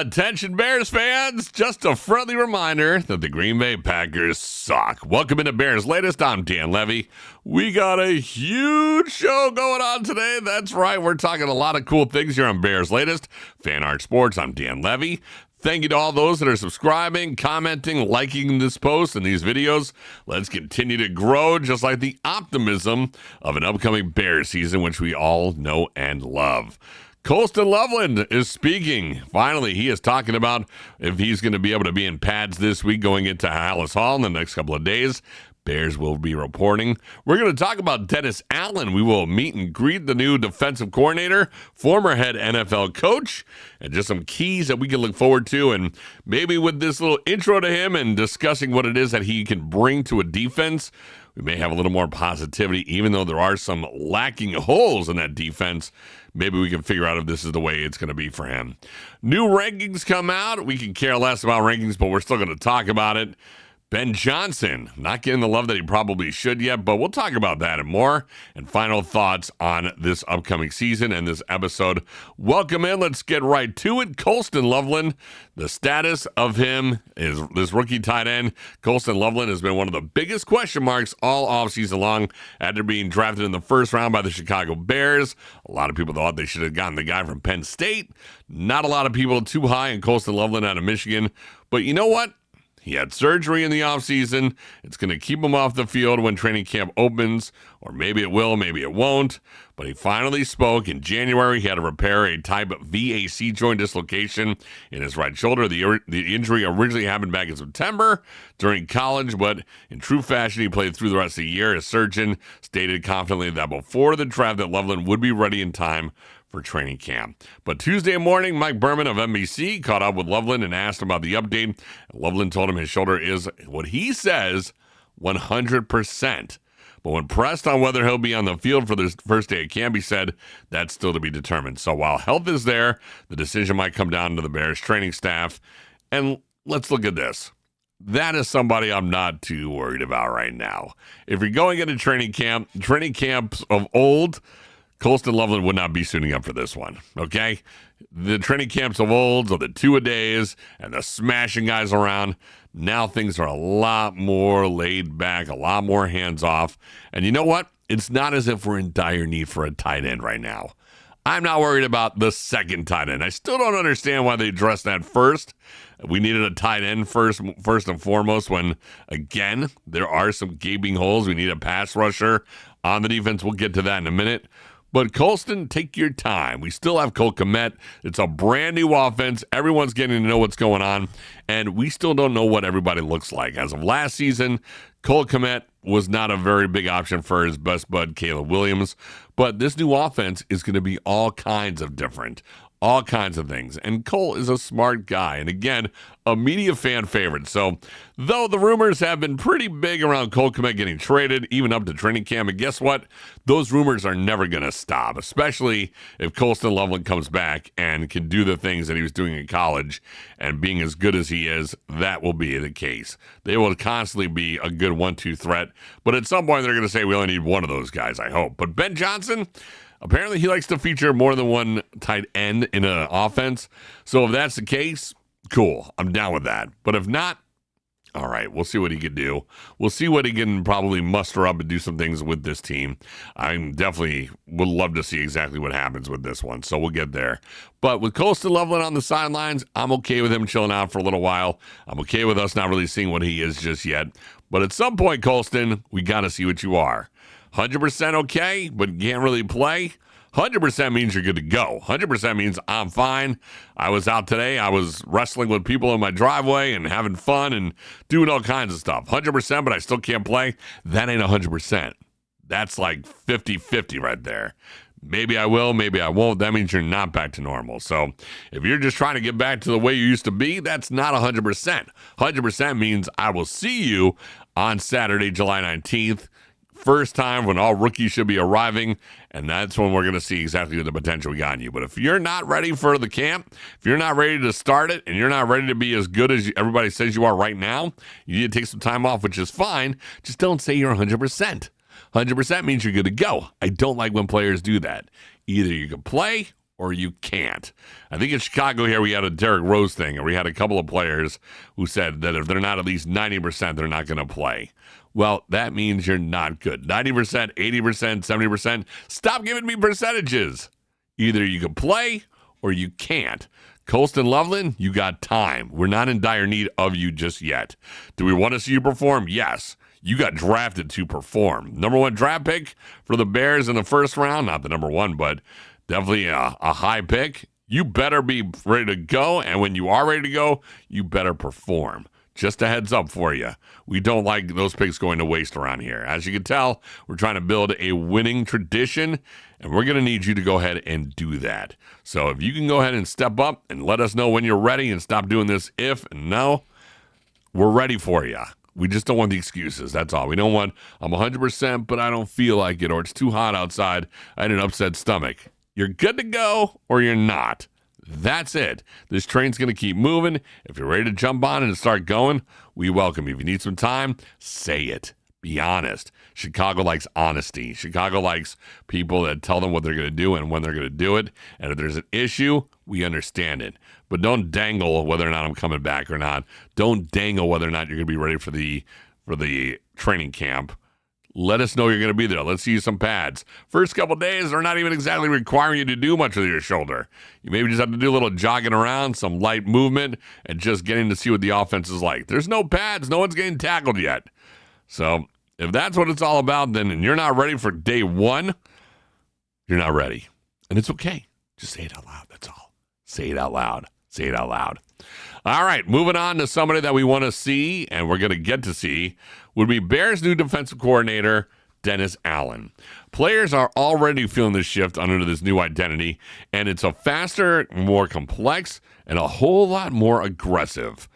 Attention Bears fans, just a friendly reminder that the Green Bay Packers suck. Welcome into Bears Latest. I'm Dan Levy. We got a huge show going on today. That's right, we're talking a lot of cool things here on Bears Latest. Fan Art Sports, I'm Dan Levy. Thank you to all those that are subscribing, commenting, liking this post and these videos. Let's continue to grow, just like the optimism of an upcoming Bears season, which we all know and love. Colston Loveland is speaking. Finally, he is talking about if he's going to be able to be in pads this week going into Hallis Hall in the next couple of days. Bears will be reporting. We're going to talk about Dennis Allen. We will meet and greet the new defensive coordinator, former head NFL coach, and just some keys that we can look forward to. And maybe with this little intro to him and discussing what it is that he can bring to a defense, we may have a little more positivity, even though there are some lacking holes in that defense. Maybe we can figure out if this is the way it's going to be for him. New rankings come out. We can care less about rankings, but we're still going to talk about it. Ben Johnson, not getting the love that he probably should yet, but we'll talk about that and more. And final thoughts on this upcoming season and this episode. Welcome in. Let's get right to it. Colston Loveland, the status of him is this rookie tight end. Colston Loveland has been one of the biggest question marks all offseason long after being drafted in the first round by the Chicago Bears. A lot of people thought they should have gotten the guy from Penn State. Not a lot of people too high in Colston Loveland out of Michigan. But you know what? He had surgery in the offseason. It's going to keep him off the field when training camp opens, or maybe it will, maybe it won't. But he finally spoke. In January, he had to repair a type of VAC joint dislocation in his right shoulder. The injury originally happened back in September during college, but in true fashion, he played through the rest of the year. His surgeon stated confidently that before the draft that Loveland would be ready in time for training camp. But Tuesday morning, Mike Berman of NBC caught up with Loveland and asked him about the update. Loveland told him his shoulder is, what he says, 100%. But when pressed on whether he'll be on the field for the first day of camp, he said that's still to be determined. So while health is there, the decision might come down to the Bears training staff. And let's look at this. That is somebody I'm not too worried about right now. If you're going into training camps of old, Colston Loveland would not be suiting up for this one, okay? The training camps of old, so the two-a-days and the smashing guys around, now things are a lot more laid back, a lot more hands-off. And you know what? It's not as if we're in dire need for a tight end right now. I'm not worried about the second tight end. I still don't understand why they addressed that first. We needed a tight end first and foremost when, again, there are some gaping holes. We need a pass rusher on the defense. We'll get to that in a minute. But Colston, take your time. We still have Cole Kmet. It's a brand new offense. Everyone's getting to know what's going on, and we still don't know what everybody looks like. As of last season, Cole Kmet was not a very big option for his best bud, Caleb Williams. But this new offense is going to be all kinds of different, all kinds of things. And Cole is a smart guy. And again, a media fan favorite. So though the rumors have been pretty big around Cole Kmet getting traded, even up to training camp, and guess what? Those rumors are never going to stop, especially if Colston Loveland comes back and can do the things that he was doing in college and being as good as he is, that will be the case. They will constantly be a good 1-2 threat. But at some point, they're going to say we only need one of those guys, I hope. But Ben Johnson, apparently he likes to feature more than one tight end in an offense. So if that's the case, cool. I'm down with that. But if not, all right, we'll see what he can do. We'll see what he can probably muster up and do some things with this team. I definitely would love to see exactly what happens with this one, so we'll get there. But with Colston Loveland on the sidelines, I'm okay with him chilling out for a little while. I'm okay with us not really seeing what he is just yet. But at some point, Colston, we got to see what you are. 100% okay, but can't really play. 100% means you're good to go. 100% means I'm fine. I was out today. I was wrestling with people in my driveway and having fun and doing all kinds of stuff. 100%, but I still can't play. That ain't 100%. That's like 50-50 right there. Maybe I will, maybe I won't. That means you're not back to normal. So if you're just trying to get back to the way you used to be, that's not 100%. 100% means I will see you on Saturday, July 19th. First time when all rookies should be arriving, and that's when we're going to see exactly the potential we got in you. But if you're not ready for the camp, if you're not ready to start it, and you're not ready to be as good as everybody says you are right now, you need to take some time off, which is fine. Just don't say you're 100%. 100% means you're good to go. I don't like when players do that. Either you can play or you can't. I think in Chicago here we had a Derrick Rose thing, and we had a couple of players who said that if they're not at least 90%, they're not going to play. Well, that means you're not good. 90%, 80%, 70%. Stop giving me percentages. Either you can play or you can't. Colston Loveland, you got time. We're not in dire need of you just yet. Do we want to see you perform? Yes. You got drafted to perform. Number 1 draft pick for the Bears in the first round. Not the number 1, but definitely a high pick. You better be ready to go. And when you are ready to go, you better perform. Just a heads up for you. We don't like those picks going to waste around here. As you can tell, we're trying to build a winning tradition, and we're going to need you to go ahead and do that. So if you can go ahead and step up and let us know when you're ready and stop doing this if and no, we're ready for you. We just don't want the excuses. That's all. We don't want, I'm 100%, but I don't feel like it, or it's too hot outside. I had an upset stomach. You're good to go, or you're not. That's it. This train's going to keep moving. If you're ready to jump on it and start going, we welcome you. If you need some time, say it. Be honest. Chicago likes honesty. Chicago likes people that tell them what they're going to do and when they're going to do it. And if there's an issue, we understand it. But don't dangle whether or not I'm coming back or not. Don't dangle whether or not you're going to be ready for the training camp. Let us know you're going to be there. Let's see some pads. First couple days are not even exactly requiring you to do much with your shoulder. You maybe just have to do a little jogging around, some light movement, and just getting to see what the offense is like. There's no pads. No one's getting tackled yet. So if that's what it's all about, then and you're not ready for day 1, you're not ready. And it's okay. Just say it out loud. That's all. Say it out loud. Say it out loud. All right, moving on to somebody that we want to see, and we're going to get to see, would be Bears' new defensive coordinator, Dennis Allen. Players are already feeling the shift under this new identity, and it's a faster, more complex, and a whole lot more aggressive.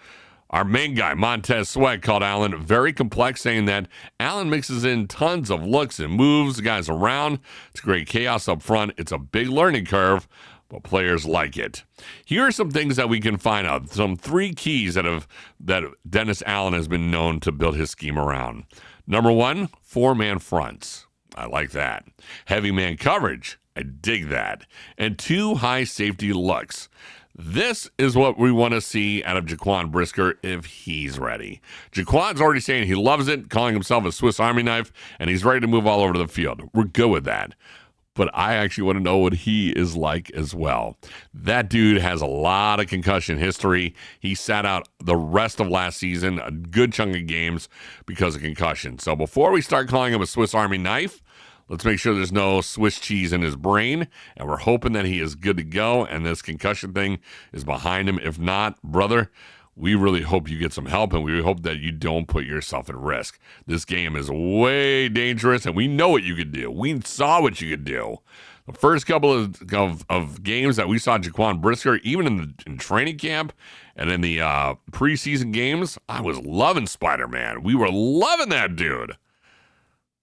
Our main guy, Montez Sweat, called Allen very complex, saying that Allen mixes in tons of looks and moves the guys around to create chaos up front. It's a big learning curve, but players like it. Here are some things that we can find out. Some 3 keys that Dennis Allen has been known to build his scheme around. Number 1, 4-man fronts. I like that. Heavy man coverage. I dig that. And 2, high safety looks. This is what we want to see out of Jaquan Brisker if he's ready. Jaquan's already saying he loves it, calling himself a Swiss Army knife, and he's ready to move all over the field. We're good with that. But I actually want to know what he is like as well. That dude has a lot of concussion history. He sat out the rest of last season, a good chunk of games because of concussion. So before we start calling him a Swiss Army knife, let's make sure there's no Swiss cheese in his brain. And we're hoping that he is good to go and this concussion thing is behind him. If not, brother, we really hope you get some help, and we hope that you don't put yourself at risk. This game is way dangerous, and we know what you could do. We saw what you could do. The first couple of games that we saw Jaquan Brisker, even in training camp and in the preseason games, I was loving Spider-Man. We were loving that dude.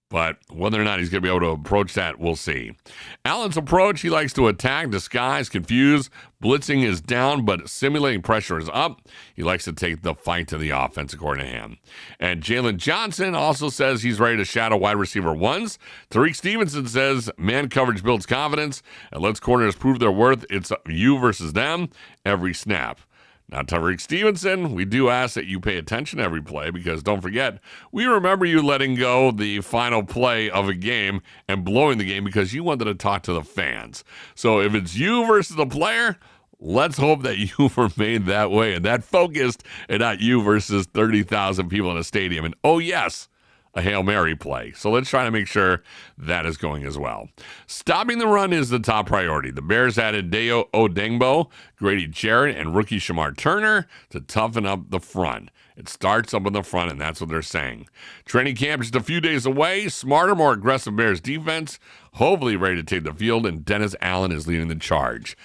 But whether or not he's going to be able to approach that, we'll see. Allen's approach, he likes to attack, disguise, confuse. Blitzing is down, but simulating pressure is up. He likes to take the fight to the offense, according to him. And Jalen Johnson also says he's ready to shadow wide receiver ones. Tariq Stevenson says man coverage builds confidence and lets corners prove their worth. It's you versus them every snap. Now, Tariq Stevenson, we do ask that you pay attention to every play because don't forget, we remember you letting go the final play of a game and blowing the game because you wanted to talk to the fans. So if it's you versus the player, let's hope that you remain that way and that focused and not you versus 30,000 people in a stadium. And oh, yes, a Hail Mary play. So let's try to make sure that is going as well. Stopping the run is the top priority. The Bears added Dayo Odengbo, Grady Jarrett, and rookie Shamar Turner to toughen up the front. It starts up in the front, and that's what they're saying. Training camp is just a few days away. Smarter, more aggressive Bears defense, hopefully ready to take the field, and Dennis Allen is leading the charge.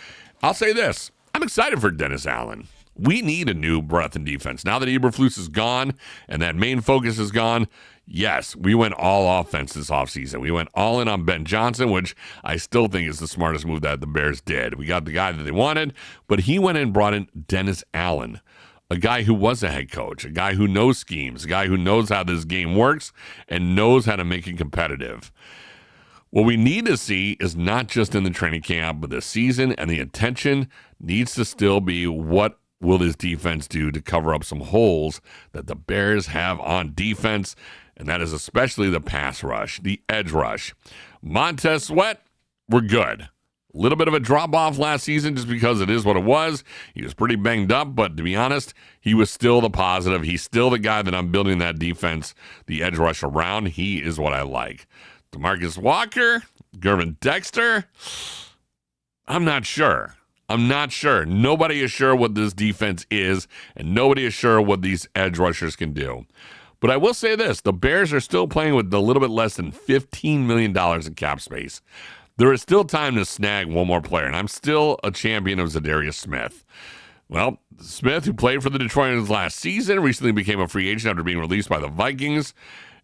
I'll say this. I'm excited for Dennis Allen. We need a new breath in defense. Now that Eberflus is gone and that main focus is gone, yes, we went all offense this offseason. We went all in on Ben Johnson, which I still think is the smartest move that the Bears did. We got the guy that they wanted, but he went and brought in Dennis Allen, a guy who was a head coach, a guy who knows schemes, a guy who knows how this game works and knows how to make it competitive. What we need to see is not just in the training camp, but the season, and the attention needs to still be what will this defense do to cover up some holes that the Bears have on defense, and that is especially the pass rush, the edge rush. Montez Sweat, we're good. A little bit of a drop-off last season just because it is what it was. He was pretty banged up, but to be honest, he was still the positive. He's still the guy that I'm building that defense, the edge rush around. He is what I like. DeMarcus Walker, Gervin Dexter, I'm not sure. Nobody is sure what this defense is, and nobody is sure what these edge rushers can do. But I will say this, the Bears are still playing with a little bit less than $15 million in cap space. There is still time to snag one more player, and I'm still a champion of Zidarius Smith. Well, Smith, who played for the Detroiters last season, recently became a free agent after being released by the Vikings.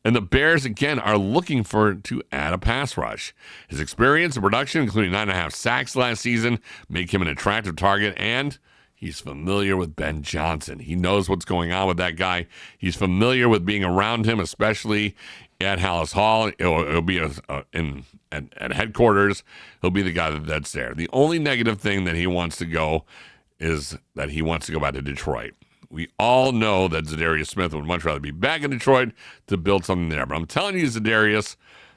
And the Bears, again, are looking to add a pass rush. His experience and production, including 9.5 sacks last season, make him an attractive target, and he's familiar with Ben Johnson. He knows what's going on with that guy. He's familiar with being around him, especially at Hallis Hall. It'll be at headquarters. He'll be the guy that's there. The only negative thing that he wants to go is that he wants to go back to Detroit. We all know that Zidarius Smith would much rather be back in Detroit to build something there. But I'm telling you, Zidarius,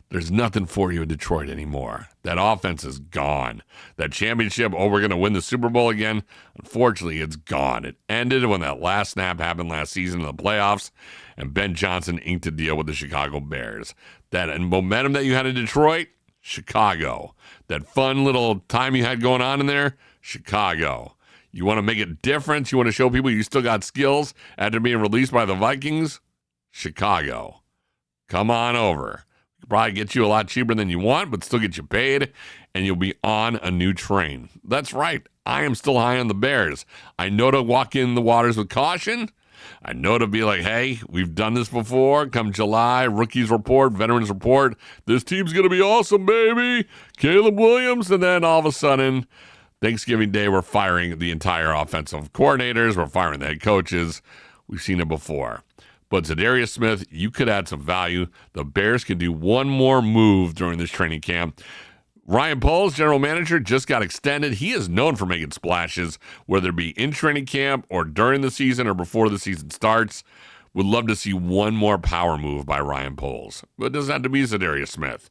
there's nothing for you in Detroit anymore. That offense is gone. That championship, we're going to win the Super Bowl again, unfortunately, it's gone. It ended when that last snap happened last season in the playoffs, and Ben Johnson inked a deal with the Chicago Bears. That momentum that you had in Detroit, Chicago. That fun little time you had going on in there, Chicago. You want to make a difference? You want to show people you still got skills after being released by the Vikings? Chicago. Come on over. Probably get you a lot cheaper than you want, but still get you paid, and you'll be on a new train. That's right. I am still high on the Bears. I know to walk in the waters with caution. I know to be like, hey, we've done this before. Come July, rookies report, veterans report. This team's going to be awesome, baby. Caleb Williams. And then all of a sudden, Thanksgiving Day, we're firing the entire offensive coordinators. We're firing the head coaches. We've seen it before. But Zidarius Smith, you could add some value. The Bears can do one more move during this training camp. Ryan Poles, general manager, just got extended. He is known for making splashes, whether it be in training camp or during the season or before the season starts. Would love to see one more power move by Ryan Poles. But it doesn't have to be Zidarius Smith.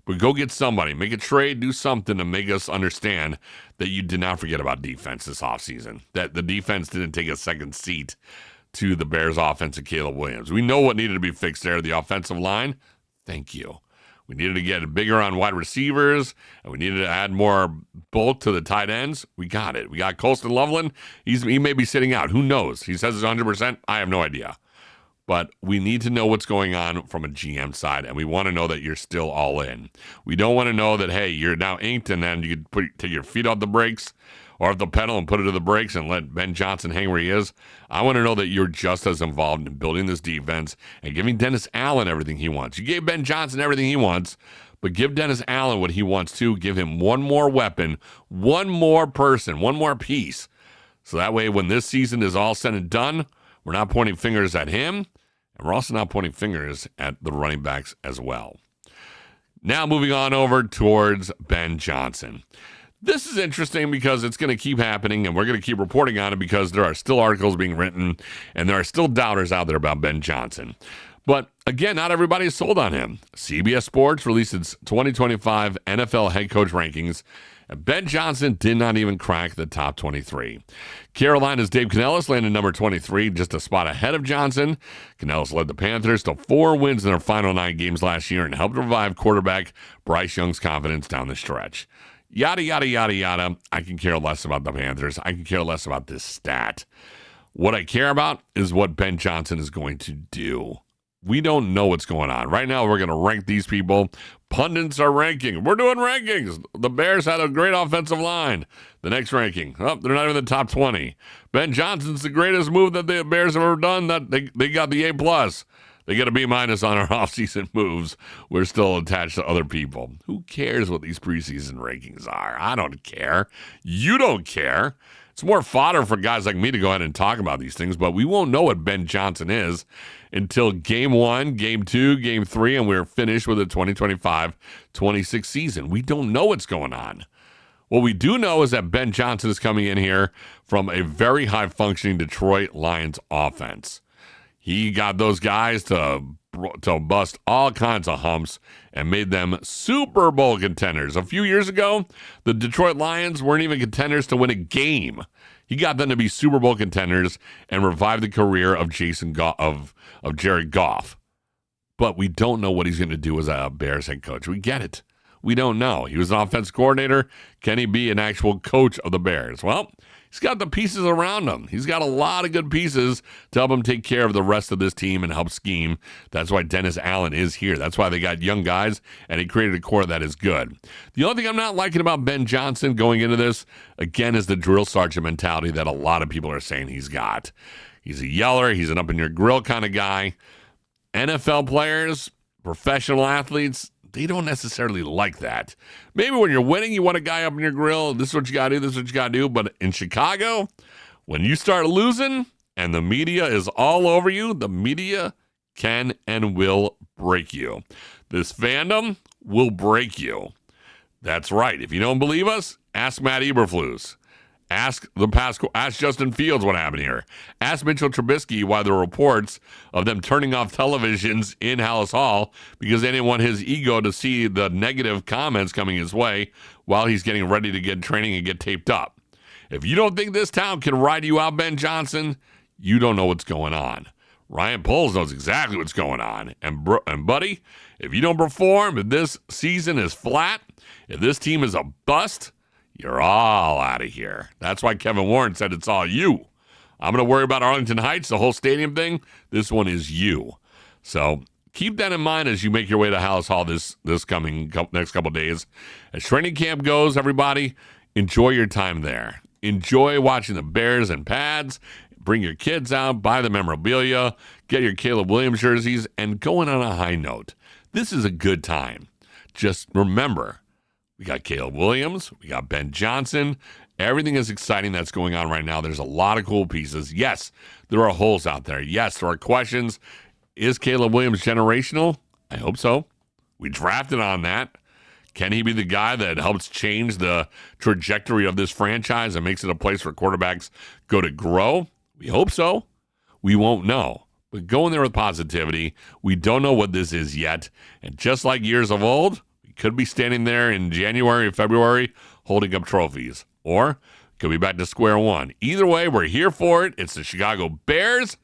But go get somebody. Make a trade. Do something to make us understand that you did not forget about defense this offseason. That the defense didn't take a second seat to the Bears offense and Caleb Williams. We know what needed to be fixed there. The offensive line, thank you. We needed to get bigger on wide receivers, and we needed to add more bulk to the tight ends. We got it. We got Colston Loveland. He may be sitting out. Who knows? He says it's 100%. I have no idea. But we need to know what's going on from a GM side, and we want to know that you're still all in. We don't want to know that, hey, you're now inked, and then you can take your feet off the brakes or off the pedal and put it to the brakes and let Ben Johnson hang where he is. I want to know that you're just as involved in building this defense and giving Dennis Allen everything he wants. You gave Ben Johnson everything he wants, but give Dennis Allen what he wants too. Give him one more weapon, one more person, one more piece. So that way when this season is all said and done, we're not pointing fingers at him, and we're also not pointing fingers at the running backs as well. Now moving on over towards Ben Johnson. This is interesting because it's going to keep happening, and we're going to keep reporting on it because there are still articles being written, and there are still doubters out there about Ben Johnson. But again, not everybody is sold on him. CBS Sports released its 2025 NFL head coach rankings, and Ben Johnson did not even crack the top 23. Carolina's Dave Canellis landed number 23, just a spot ahead of Johnson. Canellis led the Panthers to 4 wins in their final 9 games last year and helped revive quarterback Bryce Young's confidence down the stretch. Yada, yada, yada, yada. I can care less about the Panthers. I can care less about this stat. What I care about is what Ben Johnson is going to do. We don't know what's going on. Right now, we're going to rank these people. Pundits are ranking. We're doing rankings. The Bears had a great offensive line. The next ranking, they're not even in the top 20. Ben Johnson's the greatest move that the Bears have ever done. That they got the A+. They get a B- on our offseason moves. We're still attached to other people. Who cares what these preseason rankings are? I don't care. You don't care. It's more fodder for guys like me to go ahead and talk about these things, but we won't know what Ben Johnson is until game 1, game 2, game 3, and we're finished with the 2025-26 season. We don't know what's going on. What we do know is that Ben Johnson is coming in here from a very high-functioning Detroit Lions offense. He got those guys to bust all kinds of humps and made them Super Bowl contenders. A few years ago, the Detroit Lions weren't even contenders to win a game. He got them to be Super Bowl contenders and revived the career of Jared Goff. But we don't know what he's going to do as a Bears head coach. We get it. We don't know. He was an offense coordinator. Can he be an actual coach of the Bears? Well, he's got the pieces around him. He's got a lot of good pieces to help him take care of the rest of this team and help scheme. That's why Dennis Allen is here. That's why they got young guys, and he created a core that is good. The only thing I'm not liking about Ben Johnson going into this, again, is the drill sergeant mentality that a lot of people are saying he's got. He's a yeller. He's an up-in-your-grill kind of guy. NFL players, professional athletes, they don't necessarily like that. Maybe when you're winning, you want a guy up in your grill. This is what you got to do. This is what you got to do. But in Chicago, when you start losing and the media is all over you, the media can and will break you. This fandom will break you. That's right. If you don't believe us, ask Matt Eberflus. Ask Justin Fields what happened here. Ask Mitchell Trubisky why there were reports of them turning off televisions in Hallis Hall because they didn't want his ego to see the negative comments coming his way while he's getting ready to get training and get taped up. If you don't think this town can ride you out, Ben Johnson, you don't know what's going on. Ryan Poles knows exactly what's going on. And buddy, if you don't perform, if this season is flat, if this team is a bust, you're all out of here. That's why Kevin Warren said it's all you. I'm going to worry about Arlington Heights, the whole stadium thing. This one is you. So keep that in mind as you make your way to Hallis Hall this coming next couple days. As training camp goes, everybody, enjoy your time there. Enjoy watching the Bears and pads. Bring your kids out, buy the memorabilia, get your Caleb Williams jerseys, and going on a high note. This is a good time. Just remember, we got Caleb Williams. We got Ben Johnson. Everything is exciting that's going on right now. There's a lot of cool pieces. Yes, there are holes out there. Yes, there are questions. Is Caleb Williams generational? I hope so. We drafted on that. Can he be the guy that helps change the trajectory of this franchise and makes it a place where quarterbacks go to grow? We hope so. We won't know. But go in there with positivity. We don't know what this is yet. And just like years of old, could be standing there in January or February holding up trophies, or could be back to square one. Either way, we're here for it. It's the Chicago Bears.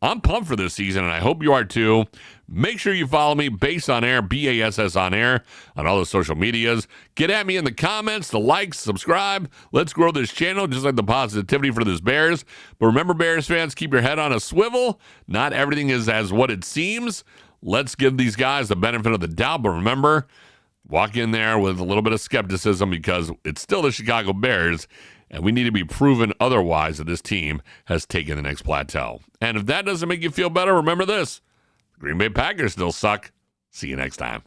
I'm pumped for this season, and I hope you are too. Make sure you follow me, Bass on Air, BASS on Air, on all the social medias. Get at me in the comments, the likes, subscribe. Let's grow this channel, just like the positivity for this Bears. But remember, Bears fans, keep your head on a swivel. Not everything is as what it seems. Let's give these guys the benefit of the doubt, but remember, walk in there with a little bit of skepticism because it's still the Chicago Bears, and we need to be proven otherwise that this team has taken the next plateau. And if that doesn't make you feel better, remember this. The Green Bay Packers still suck. See you next time.